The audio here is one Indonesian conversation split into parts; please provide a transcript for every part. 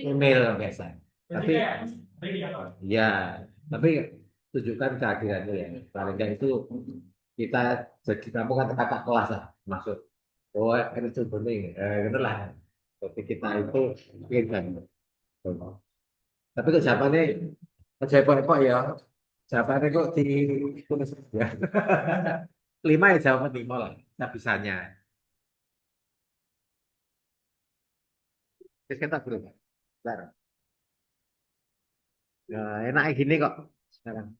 email biasa. Tapi ya, tapi tunjukkan kehadirannya ya. Paling nggak itu kita jadi kamu kan kakak kelas lah maksud. Oh, itu bening, gitu lah. Tapi kita itu mungkin kan. Tapi kok jawabannya kok ya. Jawabannya kok ditulis ya. Lima ya jawaban lima lah. Kita bisanya. Terus kita belum. Bentar. Nah, enak gini kok sekarang.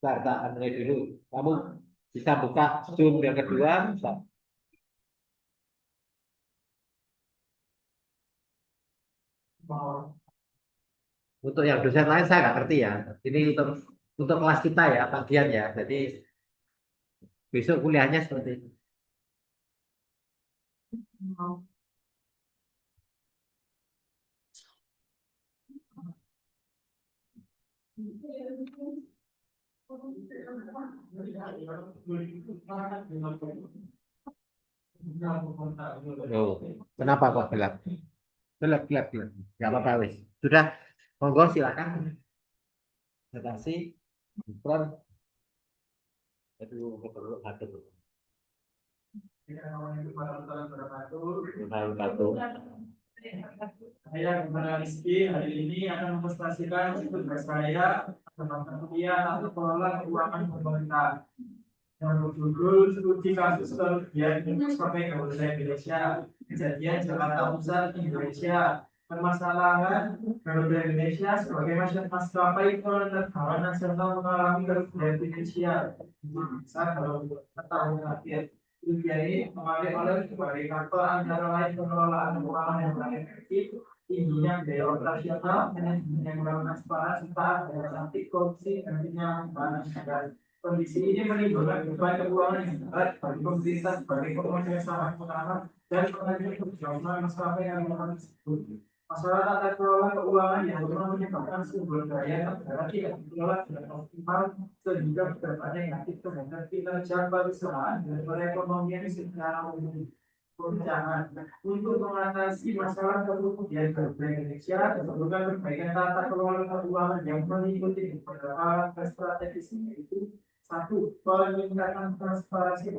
Bentar, tak ambil dulu. Kamu bisa buka Zoom yang kedua. Bisa. Untuk yang dosen lain saya nggak ngerti ya. Ini untuk kelas kita ya, bagian ya. Jadi besok kuliahnya seperti itu. Oh, kenapa kok gelap? Gelap, gelap, gelap. Gak apa-apa, wis. Sudah, monggo silakan. Presentasi, front, itu perlu satu. Satu. Saya kepada Rizky hari ini akan mempresentasikan tugas saya tentang kemudian atau pengelola keuangan pemerintah yang berjudul studi kasus kerugian sebagai Garuda Indonesia, kejadian Jakarta Pusat Indonesia, permasalahan Garuda Indonesia sebagai maskapai penerbangan nasional mengalami kerugian finansial besar dalam tahun terakhir. Kerugian ini mengalami oleh berbagai faktor antara lain pengelolaan keuangan yang kurang efektif, tingginya biaya operasional, manajemen yang kurang transparan, serta anti korupsi dan penyalahgunaan anggaran. Kondisi ini menimbulkan beban keuangan yang berat bagi pemerintah sebagai pengusaha saham utama dan penagih kerjasama maskapai yang melakukan tersebut. Masalah tata kelola keuangan yang belum menyebabkan sumber daya negara tidak dikelola dengan optimal sehingga berdampak negatif terhadap kinerja perusahaan dan perekonomian secara umum. Perencanaan untuk mengatasi masalah kerugian Garuda Indonesia diperlukan perbaikan tata kelola keuangan yang mengikuti beberapa strategis yaitu satu, peningkatan transparansi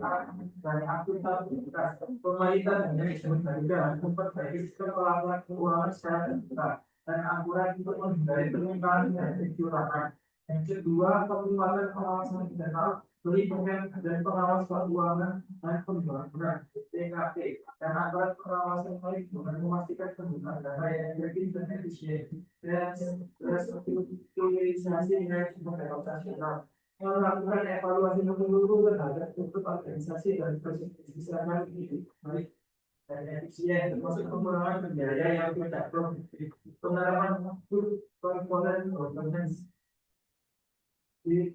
dan akuntabilitas pemerintah dan manajemen Garuda memperbaiki sistem pelaporan keuangan secara terbuka dan akurat untuk menghindari penyimpangan dan kecurangan. Yang kedua, penguatan pengawasan internal pelindungan dan pengawas keuangan dan pembangunan TKP dan aparat pengawasan lain dengan memastikan penggunaan dana yang efektif dan efisien dan restrukturisasi manajemen operasional melakukan evaluasi menyeluruh terhadap struktur organisasi dan proses kesehatan ini baik dan efisien termasuk pengurangan biaya yang tidak produktif penerapan komponen governance di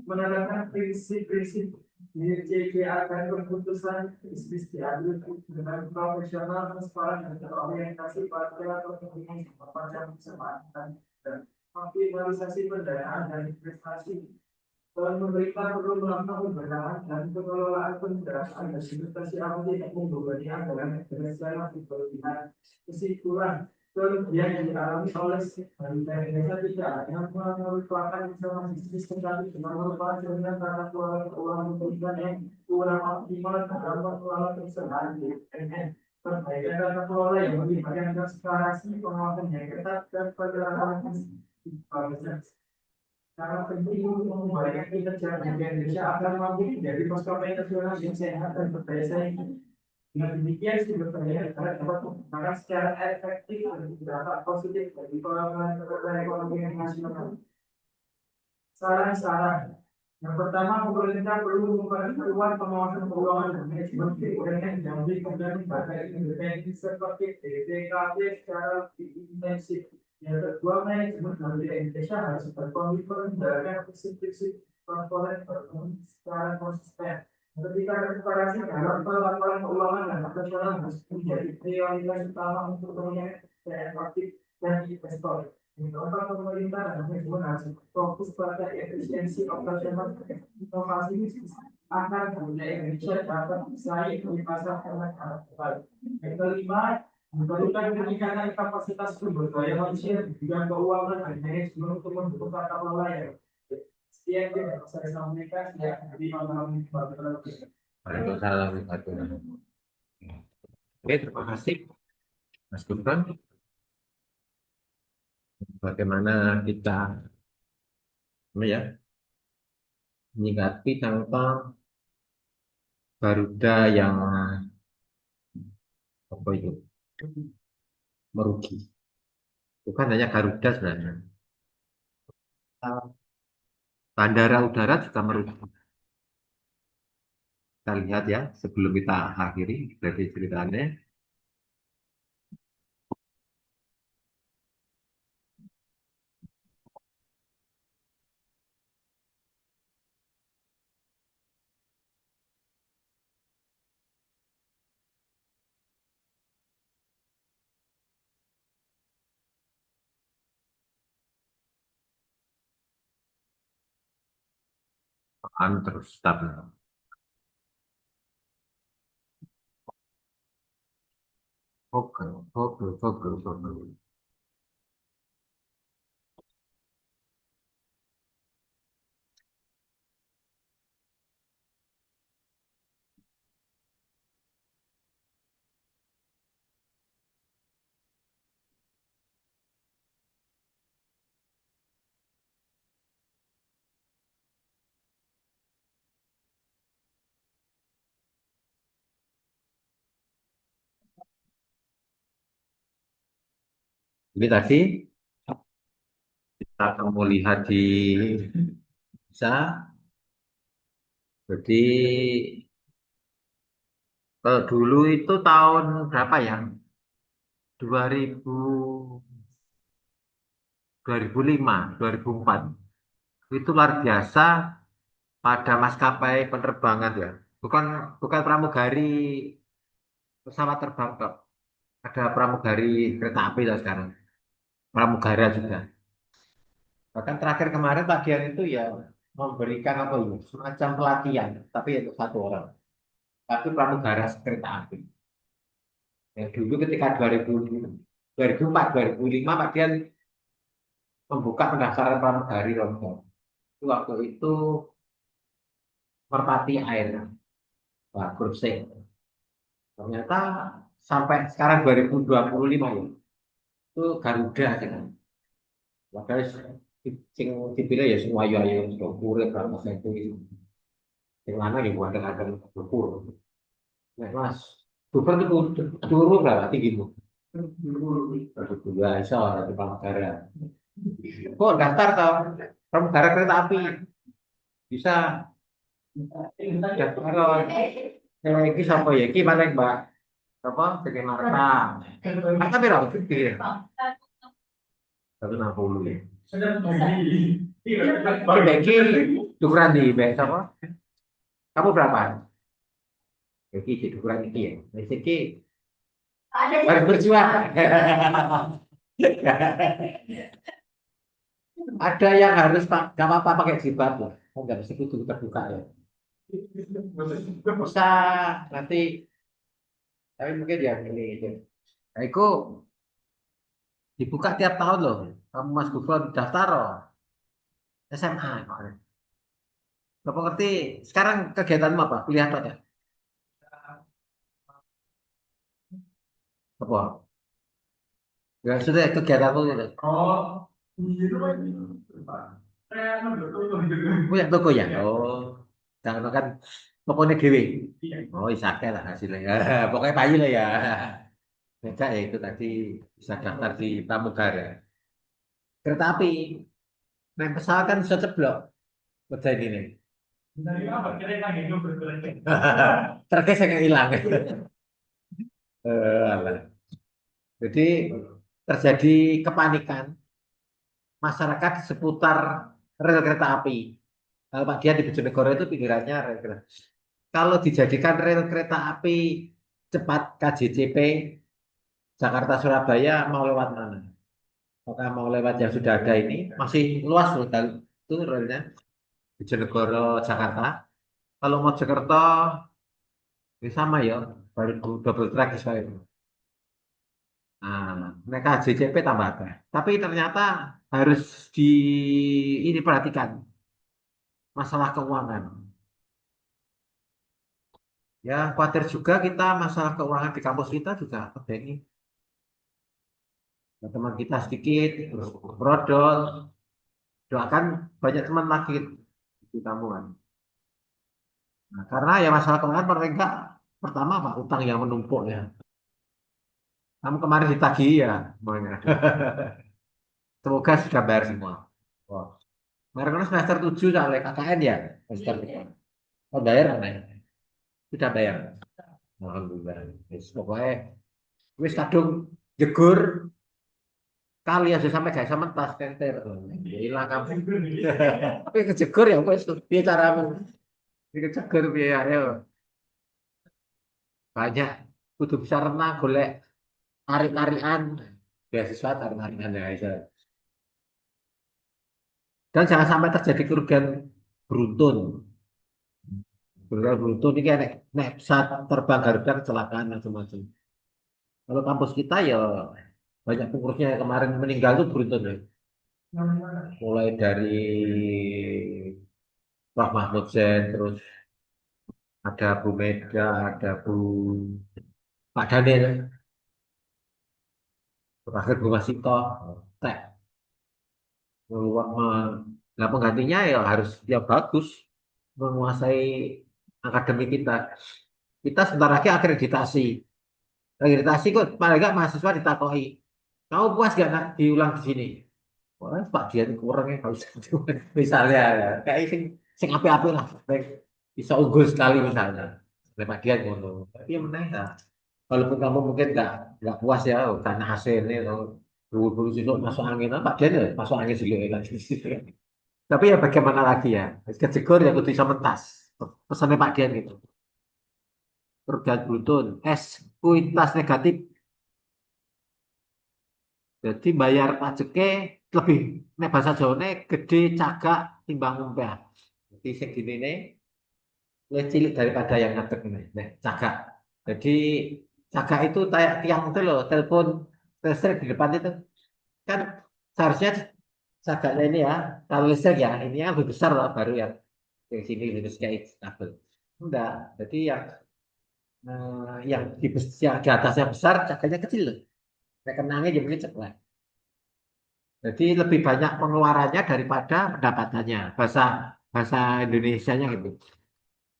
menerapkan prinsip-prinsip DJJ agar keputusan bisnis diambil dengan profesional, transparan, dan terorientasi pada kepentingan sepanjang kesempatan dan optimalisasi pendanaan dan investasi. Pemerintah perlu melakukan pembenahan dan pengelolaan pendanaan dan investasi yang tidak membebani anggaran negara secara berlebihan. Kesimpulan, kerugian yang dialami oleh Garuda Indonesia tidak hanya merupakan informasi bisnis tetapi juga merupakan cerminan tata kelola keuangan perusahaan yang kurang optimal dalam pengelolaan perusahaan BUMN. Perbaikan tata kelola yang melibatkan transparansi, pengawasan yang ketat, dan penerapan sangat penting untuk mengembalikan kinerja Indonesia agar mampu menjadi maskapai nasional yang sehat dan berdaya saing. Dengan demikian, sumber daya negara dapat menggunakan secara efektif dan berdampak positif bagi pengembangan perekonomian nasional. Saran-saran. Yang pertama, pemerintah perlu memperkuat pengawasan keuangan dan manajemen BUMN yang melibatkan lembaga independen seperti BPKP secara lebih intensif. Yang kedua, manajemen Garuda Indonesia harus berkomitmen menjalankan prinsip-prinsip komponen ekonomi secara konsisten. Ketika transparansi dalam pelaporan keuangan dan operasional harus menjadi prioritas utama untuk pemerintah dan aktif dan investor. Contoh pemerintah dan manajemen harus fokus pada efisiensi operasional inovasi bisnis akan Garuda Indonesia dapat bersaing di pasar internasional. Yang kelima, diperlukan peningkatan kapasitas sumber daya manusia dan keuangan dan manajemen untuk mendukung tata kelola yang sekian yang saya sampaikan yang di malam ini. Waalaikumsalam warahmatullahi wabarakatuh. Oke, terima kasih Mas Gufron. Bagaimana kita ya menyikapi tentang Garuda yang apa itu merugi. Bukan hanya Garuda sebenarnya. Bandara udara juga merugi. Kita lihat ya sebelum kita akhiri dari ceritanya. Terus stabil. Oke, oke, oke, oke. Jadi tadi kita akan melihat di bisa. Jadi kalau dulu itu tahun berapa ya? 2000, 2005, 2004. Itu luar biasa pada maskapai penerbangan ya. Bukan bukan pramugari pesawat terbang kok. Ada pramugari kereta api lah sekarang. Pramugara juga. Bahkan terakhir kemarin bagian itu ya memberikan apa ya, semacam pelatihan, tapi untuk satu orang. Tapi pramugara kereta api. Ya, dulu ketika 2004, 2005 bagian membuka pendaftaran pramugari lombok. Itu waktu itu Merpati Air, Pak Grup C. Ternyata sampai sekarang 2025 ya, itu Garuda aja kan. Makanya sing dipilih ya semua ayu-ayu, sudah kurit, berapa senti. Yang mana yang buat kadang ukur. Nah, Mas, Gufron itu turun berapa tinggimu? Dua, insya Allah, di Pramugara. Kok daftar tau? Pramugara kereta api. Bisa daftar. Ini siapa ya? Ini mana Mbak? Apa? Jadi Marta. Marta berapa? Gede. 160 ya. Oke, Beki, ukuran di Mbak siapa? Kamu berapa? Beki, di ukuran ini ya. Beki, harus berjuang. Ada yang harus pak, nggak apa-apa pakai jilbab lah. Oh, nggak mesti kudu terbuka ya. Bisa nanti, tapi mungkin ya ini itu. Nah, itu dibuka tiap tahun loh. Kamu Mas Gufron daftar loh. SMA kemarin. Bapak ngerti sekarang kegiatanmu apa? Kuliah apa ya? Apa? Ya sudah kegiatanmu gitu. Oh, Punya toko ya? Oh, jangan makan tokonya dewi. Oh, isake lah hasilnya. Pokoknya payu lah ya. Beda ya itu tadi bisa daftar di Pramugara. Kereta api, naik pesawat kan bisa ceblok. Kerja ini nih. Terkesek yang hilang. Alah. Jadi terjadi kepanikan masyarakat seputar rel kereta api. Kalau Pak Dian di Bojonegoro itu pikirannya rel kereta. Kalau dijadikan rel kereta api cepat KJCP Jakarta Surabaya mau lewat mana? Apakah mau lewat yang sudah ada ini? Masih luas loh itu relnya Bojonegoro Jakarta. Kalau Mojokerto ya sama ya, baru double track saya. Nah, mereka JCP tambah apa? Tapi ternyata harus di ini perhatikan masalah keuangan. Ya, khawatir juga kita masalah keuangan di kampus kita juga ini. Teman kita sedikit, terus brodol, doakan banyak teman lagi di tabungan. Nah, karena ya masalah keuangan mereka pertama apa utang yang menumpuk ya. Kamu kemarin ditagih ya, semuanya. Semoga sudah bayar semua. Wah. Kemarin kan semester 7 soalnya KKN ya, semester 5. Oh, bayar mana ya? Sudah bayar. Alhamdulillah. Wis, pokoknya wis kadung jegur kali aja sampai gak sama tas tenter. Ya hilang kamu. Tapi kejegur ya wis piye caramu? Kejegur piye ayo. Banyak kudu bisa renang golek tarik-tarikan beasiswa tarik-tarikan ya bisa. Dan jangan sampai terjadi kerugian beruntun. Kerugian beruntun ini kayak nek saat terbang Garuda kecelakaan macam-macam. Kalau kampus kita ya banyak pengurusnya yang kemarin meninggal tuh beruntun ya. Mulai dari Prof. Mahmud Zain, terus ada Bu Mega, ada Pak Daniel, terakhir Bu Masito, Tek. Nah, penggantinya ya harus yang bagus, menguasai akademik kita. Kita sebentar lagi akreditasi. Akreditasi kok paling nggak mahasiswa ditakoi. Kamu puas gak nak diulang di sini? Wah, Pak Dian kurangnya kalau misalnya ya. Kayak sing api-api lah. Baik, bisa unggul sekali misalnya. Oleh Pak Dian ngono. Tapi yang menang ya. Walaupun kamu mungkin nggak puas ya oh, karena hasilnya atau dulu dulu masuk angin, nah, Pak Dian ya masuk angin dulu ya. Tapi ya bagaimana lagi ya? Kejegur ya kudu bisa mentas. Pesannya Pak Dian gitu. Kerugian beruntun, kuitas negatif. Jadi bayar pajaknya lebih nek bahasa Jawane gede cagak timbang umpah. Jadi segini ini lebih cilik daripada yang ngadeg ini. Nah, cagak. Jadi cagak itu kayak tiang itu loh, telepon listrik di depan itu kan seharusnya cagaknya ini ya, kalau listrik ya ini yang lebih besar loh baru yang sini terus kayak kabel. Enggak, jadi yang di atasnya besar cagaknya kecil loh. Kayak kenangnya jadi ceklek. Jadi lebih banyak pengeluarannya daripada pendapatannya. Bahasa bahasa Indonesianya gitu.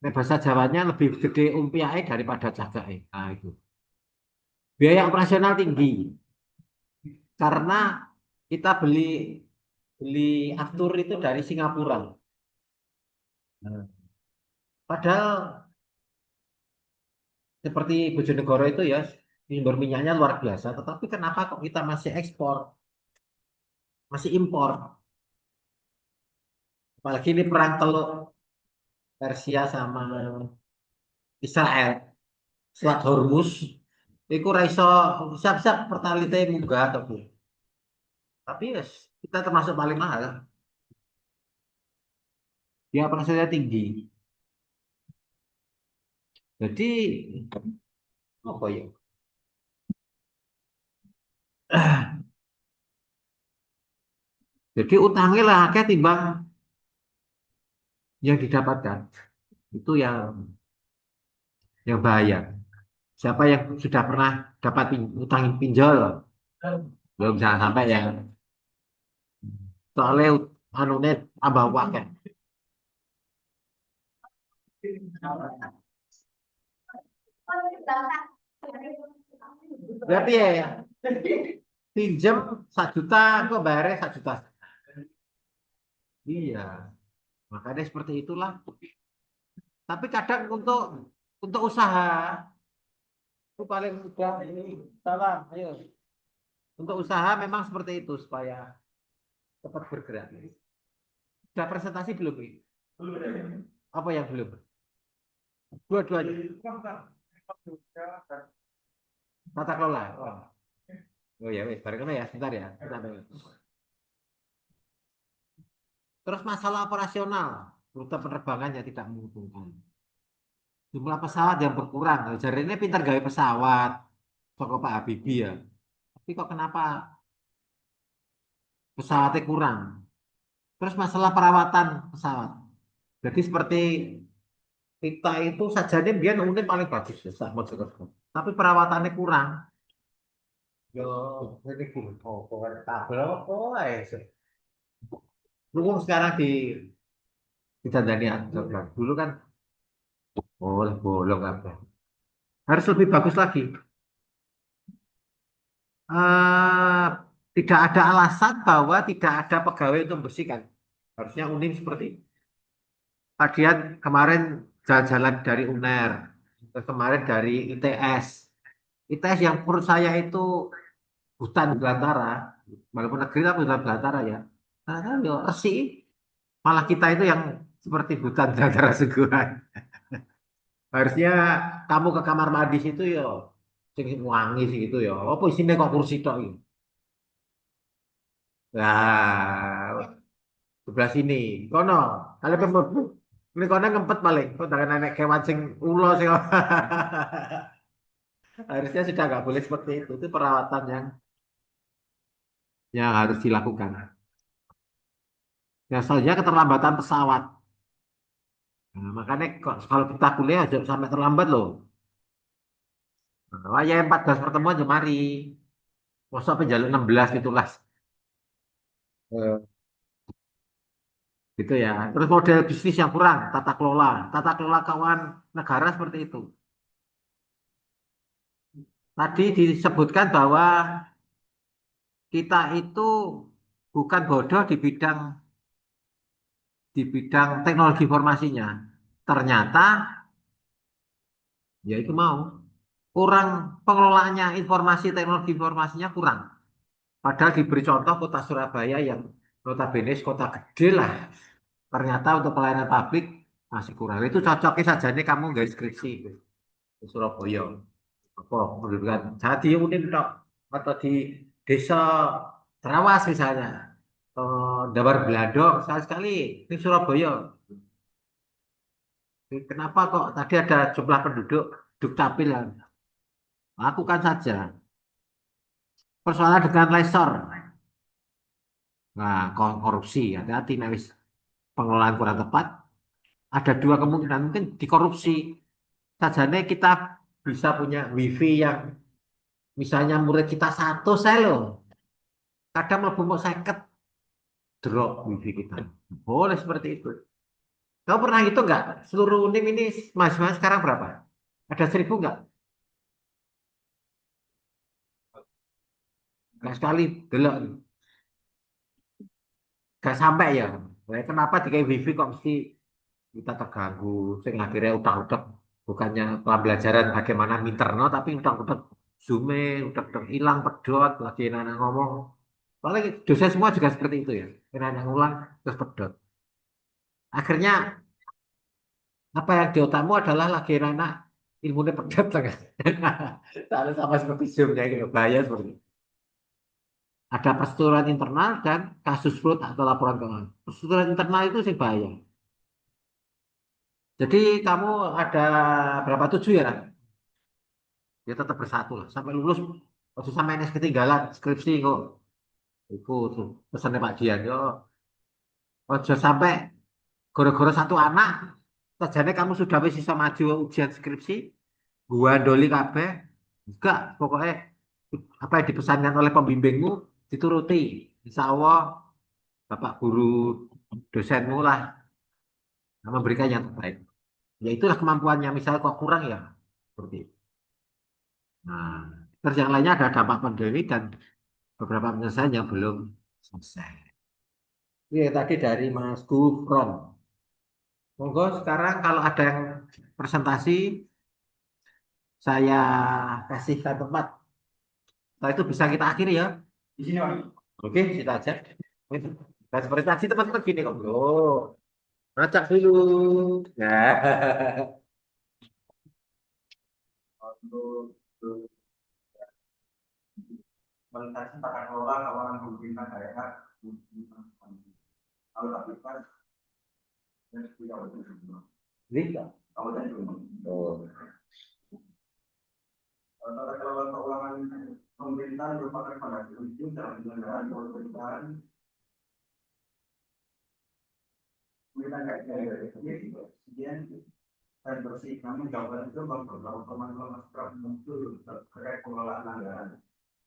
Nah, bahasa Jawanya lebih gede umpiae daripada jagae. Nah, itu. Biaya operasional tinggi karena kita beli beli aftur itu dari Singapura. Nah, padahal seperti Bojonegoro itu ya sumber minyaknya luar biasa. Tetapi kenapa kok kita masih ekspor, masih impor? Apalagi ini perang teluk Persia sama Israel. Selat Hormuz iku ra iso siap-siap pertalite munggah to, Bu. Tapi yes, kita termasuk paling mahal. Dia prosesnya tinggi. Jadi apa ya? Jadi utangnya lah akeh timbang yang didapatkan. Itu yang bahaya. Siapa yang sudah pernah dapat utang pinjol, belum jangan sampai ya. Soalnya anunya tambah wakil. Berarti ya pinjam 1 juta, kok bayarnya 1 juta. Iya, makanya seperti itulah. Tapi kadang untuk usaha itu paling mudah ini salah. Ayo, untuk usaha memang seperti itu supaya cepat bergerak. Sudah presentasi belum ini? Apa yang belum? Dua-duanya. Tata kelola. Oh, oh ya, wes, bareng ya, sebentar ya. Terus masalah operasional. rute penerbangannya tidak menguntungkan. Jumlah pesawat yang berkurang. Jadi ini pintar gawe pesawat. Toko Pak Habibie ya. Tapi kok kenapa pesawatnya kurang? Terus masalah perawatan pesawat. Jadi seperti kita itu sajane biar unit paling bagus ya, sak mojokerto. Tapi perawatannya kurang. Yo, ini gini, oh, pokoknya kabel apa ae sih. Lu sekarang di Andor. Dulu kan boleh bolong apa. Harus lebih bagus lagi. Eh, tidak ada alasan bahwa tidak ada pegawai untuk membersihkan. Harusnya unik seperti itu. Adian kemarin jalan-jalan dari UNER, terus kemarin dari ITS. ITS yang menurut saya itu hutan belantara, walaupun negeri tapi hutan belantara ya. Nah, kan yo resi, malah kita itu yang seperti hutan belantara sungguhan. Harusnya kamu ke kamar mandi situ yo, sing wangi sih itu yo. Apa isinya kok kursi tok iki? Nah, sebelah sini, kono, kalau pembebu, ini kono ngempet paling, kok dengan nenek kewan sing ulo sing harusnya sudah nggak boleh seperti itu perawatan yang harus dilakukan. Ya saja keterlambatan pesawat. Nah, makanya kalau kita kuliah jangan sampai terlambat loh. Nah, ya 14 pertemuan aja mari. Masa penjalin 16 itulah. Gitu ya. Terus model bisnis yang kurang, tata kelola. Tata kelola keuangan negara seperti itu. Tadi disebutkan bahwa kita itu bukan bodoh di bidang teknologi informasinya. Ternyata ya itu mau kurang pengelolaannya informasi teknologi informasinya kurang. Padahal diberi contoh kota Surabaya yang notabene kota gede lah. Ternyata untuk pelayanan publik masih kurang. Itu cocoknya saja nih kamu nggak skripsi di Surabaya. Apa pendidikan saya di Unin tok atau di desa Terawas misalnya. Dawar Belado sekali-sekali di Surabaya. Kenapa kok tadi ada jumlah penduduk dukcapil yang lakukan saja. Persoalan dengan lesor. Nah, korupsi, hati-hati nek wis pengelolaan kurang tepat. Ada dua kemungkinan mungkin dikorupsi. Sajane kita bisa punya wifi yang misalnya murid kita satu saya loh. Kadang lebih mau seket drop wifi kita. Boleh seperti itu. Kau pernah itu nggak? Seluruh UNIM ini mahasiswa sekarang berapa? Ada 1.000 nggak? Nggak sekali, delok. Nggak sampai ya. Nah, kenapa di wifi kok mesti kita terganggu? Sing akhirnya utak-utak bukannya pembelajaran bagaimana minterno tapi utak-utak zoom utak-utak hilang pedot lagi anak ngomong. Soalnya dosen semua juga seperti itu ya. Anak ngulang terus pedot. Akhirnya apa yang di otakmu adalah lagi anak ilmunya pedot lah kan. Sama seperti zoomnya gitu. Bahaya seperti itu. Ada persetujuan internal dan kasus fraud atau laporan keuangan. Persetujuan internal itu sih bahaya. Jadi kamu ada berapa tujuh ya, Ran? Ya tetap bersatu lah. Sampai lulus, waktu sampai NS ketinggalan, skripsi kok. Itu tuh pesannya Pak Dian. Yo, ojo sampai gara-gara satu anak, sajane kamu sudah wis iso maju ujian skripsi, gua doli kabeh. Enggak, pokoknya apa yang dipesankan oleh pembimbingmu dituruti. Insya Allah, Bapak guru dosenmu lah memberikan yang terbaik. Ya itulah kemampuannya. Misalnya kok kurang ya, seperti itu. Nah, terus yang lainnya ada dampak pandemi dan beberapa penyelesaian yang belum selesai. Ini tadi dari Mas Gufron. Monggo sekarang kalau ada yang presentasi, saya kasihkan tempat. Setelah itu bisa kita akhiri ya. Di sini, Pak. Oke, kita aja. Dan seperti tadi teman-teman gini kok. Oh, ngacak dulu. Ya. Untuk melintasi tata kelola keuangan pemerintah daerah. Kalau tapi kan Bisa. Oh. Tata kelola keuangan pemerintah merupakan pada prinsip dalam penyelenggaraan pemerintahan kemudian dan bersih namun jawaban itu beberapa teman-teman muncul terkait pengelolaan anggaran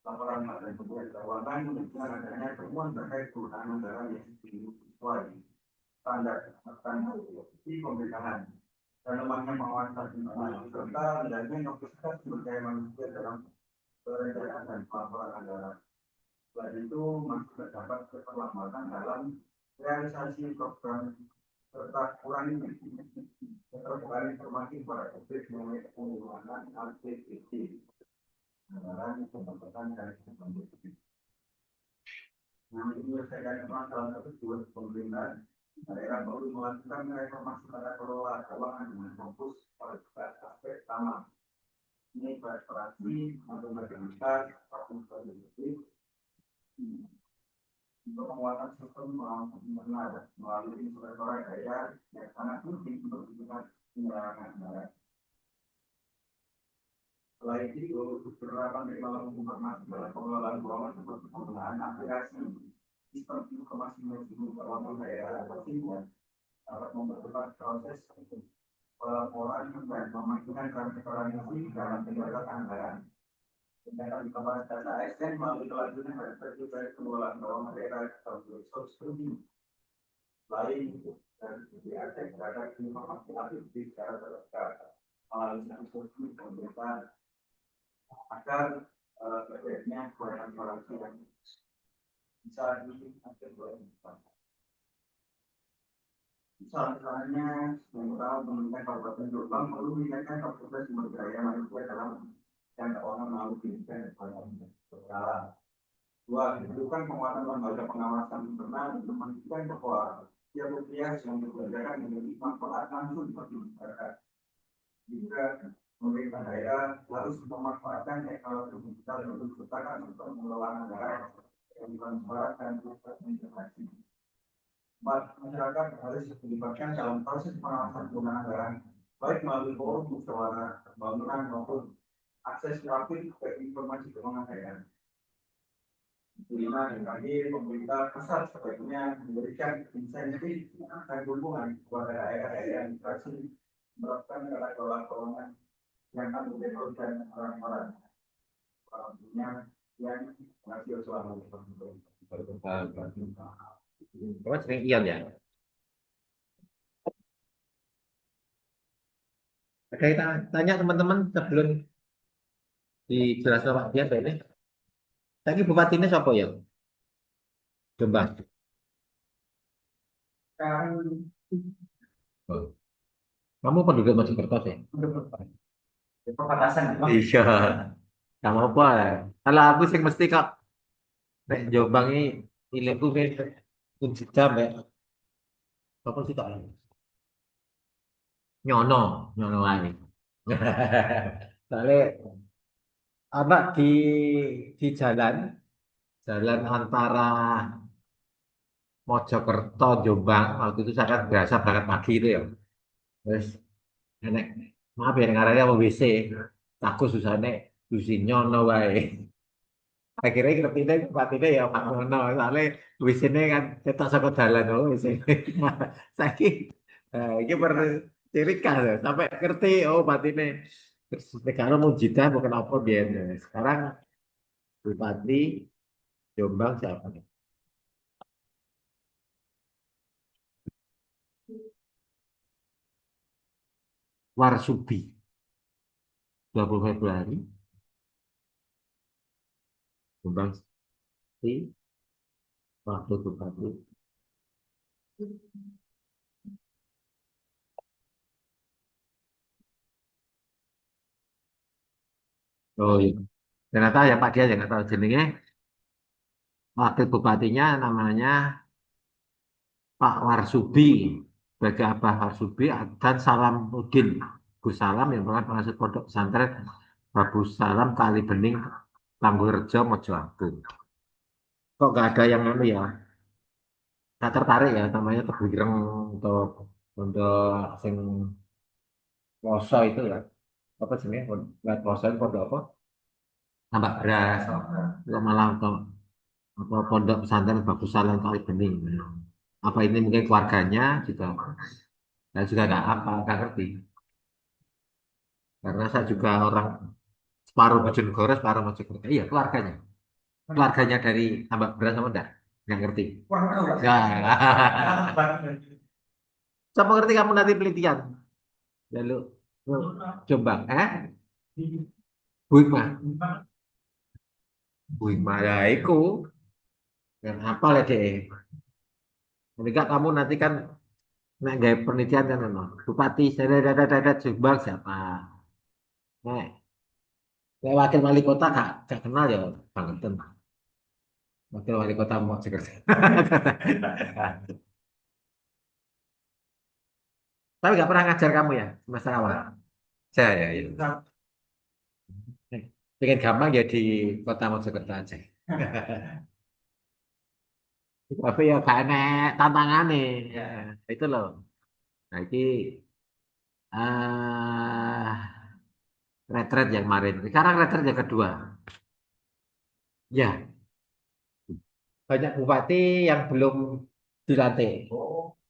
laporan dan kemudian keuangan menunjukkan adanya temuan terkait penggunaan anggaran yang sesuai standar di pemerintahan dan lemahnya pengawasan internal serta adanya kapasitas sumber daya manusia dalam perencanaan dan pelaporan anggaran. Selain itu masih terdapat keterlambatan dalam realisasi program serta kurangnya keterbukaan informasi kepada publik mengenai pengulangan aktivitas anggaran pendapatan dan kepentingan. Nah, ini menyelesaikan masalah tersebut pemerintah daerah perlu melakukan reformasi tata kelola keuangan dengan fokus pada aspek utama. Ini transparansi, akuntabilitas, akuntabilitas untuk penguatan sistem benar melalui inspektorat daerah yang sangat penting untuk melakukan penyelenggaraan anggaran. Selain itu, penerapan teknologi informasi dalam pengelolaan keuangan seperti penggunaan aplikasi sistem informasi keuangan daerah sehingga dapat mempercepat proses pelaporan dan memastikan transparansi dalam penyelenggaraan anggaran. Dengan dikembangkan data ASN melalui kelanjutan perspektif dari pengelolaan keuangan daerah tahun 2010. Lain dari sisi aspek terhadap informasi aktif secara terbuka melalui instruksi pemerintah agar terjadinya transparansi yang bisa diaktifkan. Misalnya, sementara pemerintah Kabupaten Jombang perlu meningkatkan kapasitas sumber daya manusia dalam dan keuangan melalui pendidikan berkala. Dua, diperlukan penguatan lembaga pengawasan internal untuk memastikan bahwa setiap rupiah yang dibelanjakan memiliki manfaat langsung bagi masyarakat. Juga pemerintah daerah harus memanfaatkan teknologi digital untuk menciptakan sistem pengelolaan anggaran yang transparan dan terintegrasi. Empat, masyarakat harus dilibatkan dalam proses pengawasan penggunaan anggaran, baik melalui forum musyawarah pembangunan maupun akses gratis ke informasi keuangan daerah. Kelima, yang terakhir, pemerintah pusat sebaiknya memberikan insentif dan dukungan kepada daerah-daerah yang berhasil menerapkan tata kelola keuangan yang akuntabel dan transparan. Yang berhasil selama Kamu sering ion ya? Ada yang tanya teman-teman sebelum dijelaskan Pak Dian ini. Tadi bupati ini siapa ya? Jombang. Oh. Kamu penduduk Mojokerto ya? perbatasan. Iya. Kamu apa? Kalau aku sih mesti kak. Nek Jombang ini ilmu kan kunci jam ya. Apa sih kak? Nyono, nyono aja. Soalnya apa di jalan antara Mojokerto Jombang waktu itu saya kan biasa berangkat pagi itu ya. Terus nenek maaf ya ngaranya mau WC. Aku susah nek dusi nyono wae. Akhirnya ngerti deh ya Pak Mono soalnya WC-nya kan cetak saka dalan oh WC. Saiki iki perlu ciri khas ya. Sampai ngerti oh batine terus negara mau jidah bukan apa biar sekarang Bupati Jombang siapa nih? Warsudi 20 Februari Jombang City waktu Bupati. Oh iya. Ternyata ya Pak dia nggak tahu jenenge. Wakil bupatinya namanya Pak Warsudi sebagai Abah Warsudi dan Salamuddin Gus Salam yang merupakan pengasuh pondok pesantren Babu Salam Kali Bening Tanggurejo Mojo Agung. Kok nggak ada yang anu ya? Nggak tertarik ya namanya Tebu Ireng atau pondok sing poso itu lah. Apa sih ya? Pondok poso itu pondok apa? Tambak beras. Kok malah apa pondok pesantren bagus salam kali bening. Apa ini mungkin keluarganya juga, saya juga nggak ngerti. Karena saya juga orang separuh Bojonegoro, separuh Mojokerto. Iya, keluarganya dari tambak beras sama enggak ngerti. Ya, sama ngerti kamu nanti penelitian. Lalu Jombang, Buik mah, ya, iku. Yang apa lah deh. Ketika kamu nanti kan gaya penelitian kan, Bupati, saya Jombang siapa? Nah, wakil wali kota gak kenal ya banget. Wakil wali kota mau sekerja. Tapi gak pernah ngajar kamu ya semester awal. Saya ya, itu. Pengen gampang ya di kota Mojokerto aja. Tapi ya gak enak tantangan nih. Ya, itu loh. Nah, ini retret yang kemarin. Sekarang retret yang kedua. Ya, banyak bupati yang belum dilantik.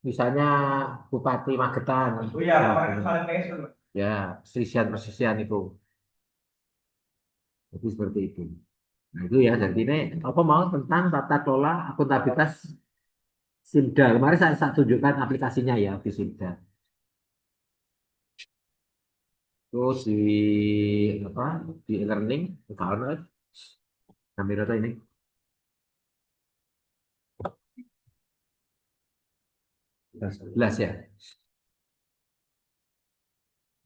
Misalnya Bupati Magetan. Oh iya, Nah, paling ya, persisian itu. Jadi seperti itu. Nah, itu ya, jadi ini apa mau tentang tata kelola akuntabilitas Simda. Kemarin saya tunjukkan aplikasinya ya di Simda. Terus di apa di e-learning, kalau Kamera ini 11 ya.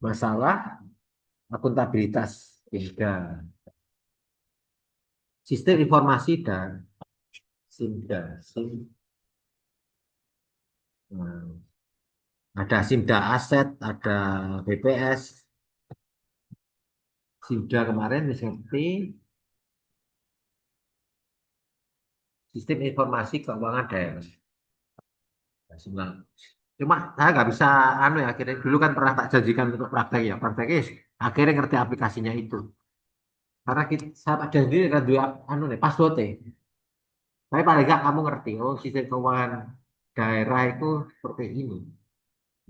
Masalah akuntabilitas Simda. Sistem informasi dan Simda. Nah, ada Simda Aset, ada BPS. Simda kemarin seperti sistem informasi keuangan daerah. Nah, cuma saya nggak bisa anu ya akhirnya dulu kan pernah tak janjikan untuk praktek ya prakteknya akhirnya ngerti aplikasinya itu karena kita saya tak janji kan dua anu nih password. Tapi paling nggak kamu ngerti oh sistem keuangan daerah itu seperti ini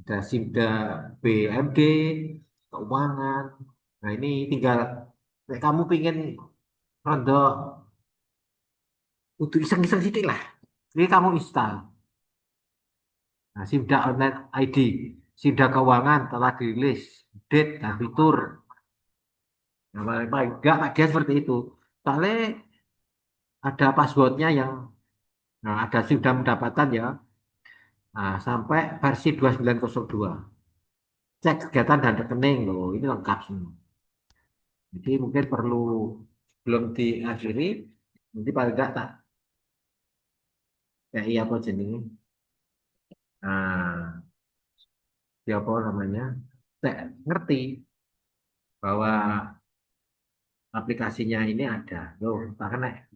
ada SIMDA BMD keuangan. Nah ini tinggal kamu pingin rondo untuk iseng-iseng sidik lah ini kamu install. Nah, SIMDA Online ID, SIMDA Keuangan telah dirilis, date dan fitur. Nah, paling enggak dia seperti itu. Soalnya ada passwordnya yang, nah, ada SIMDA pendapatan ya, nah, sampai versi 2902. Cek kegiatan dan rekening loh, ini lengkap semua. Jadi mungkin perlu belum diakhiri, nanti paling enggak tak kayak iya apa jenis. Nah, siapa namanya? Saya ngerti bahwa aplikasinya ini ada. Loh, tak kena.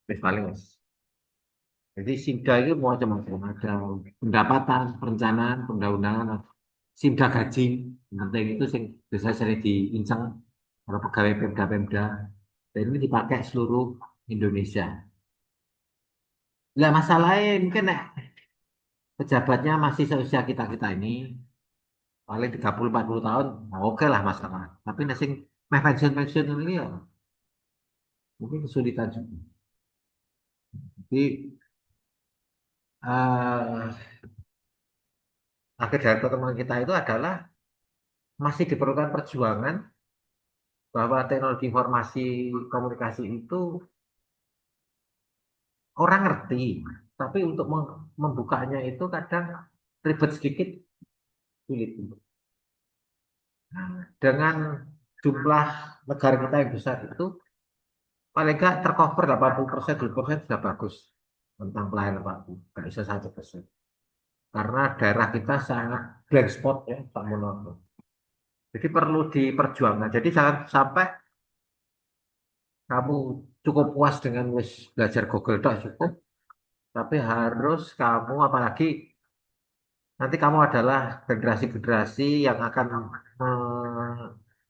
Wis paling wis. Jadi SIMDA itu mau macam-macam. Ada pendapatan, perencanaan, perundang-undangan, SIMDA gaji. Yang penting itu sing biasa sering diincang para pegawai Pemda-Pemda. Dan ini dipakai seluruh Indonesia. Lah masalahnya mungkin pejabatnya masih seusia kita-kita ini, paling 30-40 tahun, nah oke lah masalah. Tapi nasi meh pensiun-pensiun ini ya mungkin kesulitan juga. Jadi eh akhir dari pertemuan kita itu adalah masih diperlukan perjuangan bahwa teknologi informasi komunikasi itu orang ngerti, tapi untuk membukanya itu kadang ribet sedikit, sulit. Dengan jumlah negara kita yang besar itu, paling nggak tercover 80%, 20% sudah bagus tentang pelayanan Pak. Nggak bisa 1%. Karena daerah kita sangat blank spot ya, Pak Monoto. Jadi perlu diperjuangkan. Jadi jangan sampai kamu cukup puas dengan wis belajar Google Doc cukup, tapi harus kamu apalagi nanti kamu adalah generasi-generasi yang akan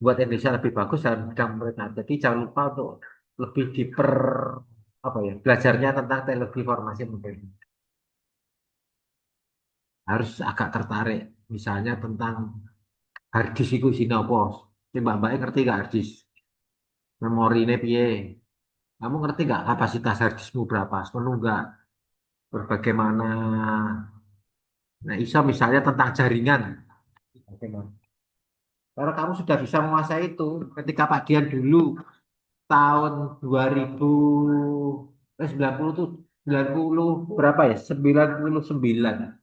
membuat Indonesia lebih bagus dalam bidang pemerintahan. Jadi jangan lupa untuk lebih apa ya belajarnya tentang teknologi informasi mungkin harus agak tertarik. Misalnya tentang hard disk itu isinya apa? Mbak ngerti gak hard disk? Memori ini piye? Kamu ngerti gak kapasitas hard diskmu berapa? Penuh nggak? Bagaimana? Nah, iso misalnya tentang jaringan. Bagaimana? Kalau kamu sudah bisa menguasai itu, ketika Pak Dian dulu tahun 2000, 90 tuh 90 berapa ya? 99.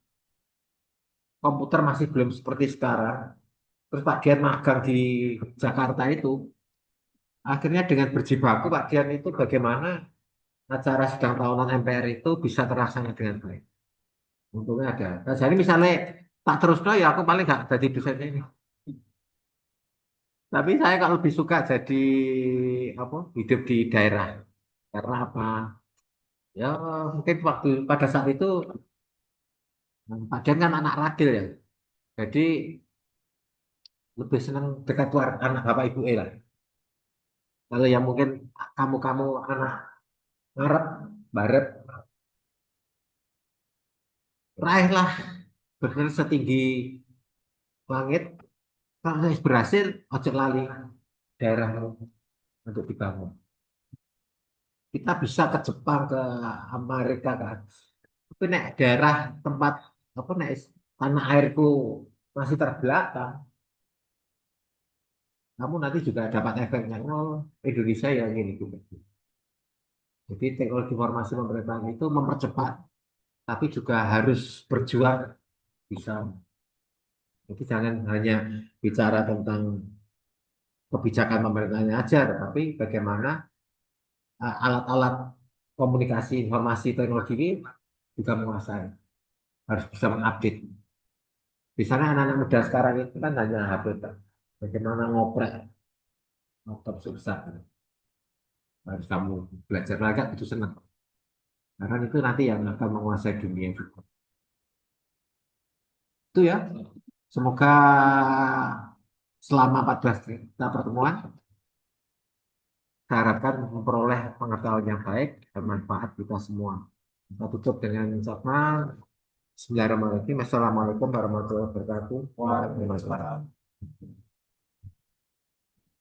Komputer masih belum seperti sekarang. Terus Pak Dian magang di Jakarta itu, akhirnya dengan berjibaku Pak Dian itu bagaimana acara sidang tahunan MPR itu bisa terlaksana dengan baik. Untungnya ada. Nah, jadi misalnya tak terus ya aku paling nggak jadi dosen ini. Tapi saya kalau lebih suka jadi apa hidup di daerah. Karena apa? Ya mungkin waktu pada saat itu Pak Dian kan anak ragil ya. Jadi lebih senang dekat anak bapak ibu lah. Kalau yang mungkin kamu anak ngarep, baret, raihlah benar setinggi langit. Kalau saya berhasil, ojo lali daerahmu untuk dibangun. Kita bisa ke Jepang, ke Amerika kan. Tapi nek daerah tempat apa nek tanah airku masih terbelakang, kamu nanti juga dapat efeknya. Oh, Indonesia ya gini juga. Jadi teknologi informasi pemerintahan itu mempercepat, tapi juga harus berjuang bisa. Jadi jangan hanya bicara tentang kebijakan pemerintahnya aja, tetapi bagaimana alat-alat komunikasi informasi teknologi ini juga menguasai, harus bisa mengupdate. Di sana anak-anak muda sekarang itu kan hanya HP, Pak. Bagaimana ngoprek laptop susah. Harus kamu belajar lagi itu senang. Karena itu nanti yang akan menguasai dunia juga. Itu ya. Semoga selama 14 kita pertemuan, saya harapkan memperoleh pengetahuan yang baik dan manfaat kita semua. Kita tutup dengan ucapan Bismillahirrahmanirrahim. Assalamualaikum warahmatullahi wabarakatuh. Waalaikumsalam.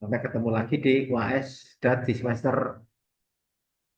Sampai ketemu lagi di UAS dan di semester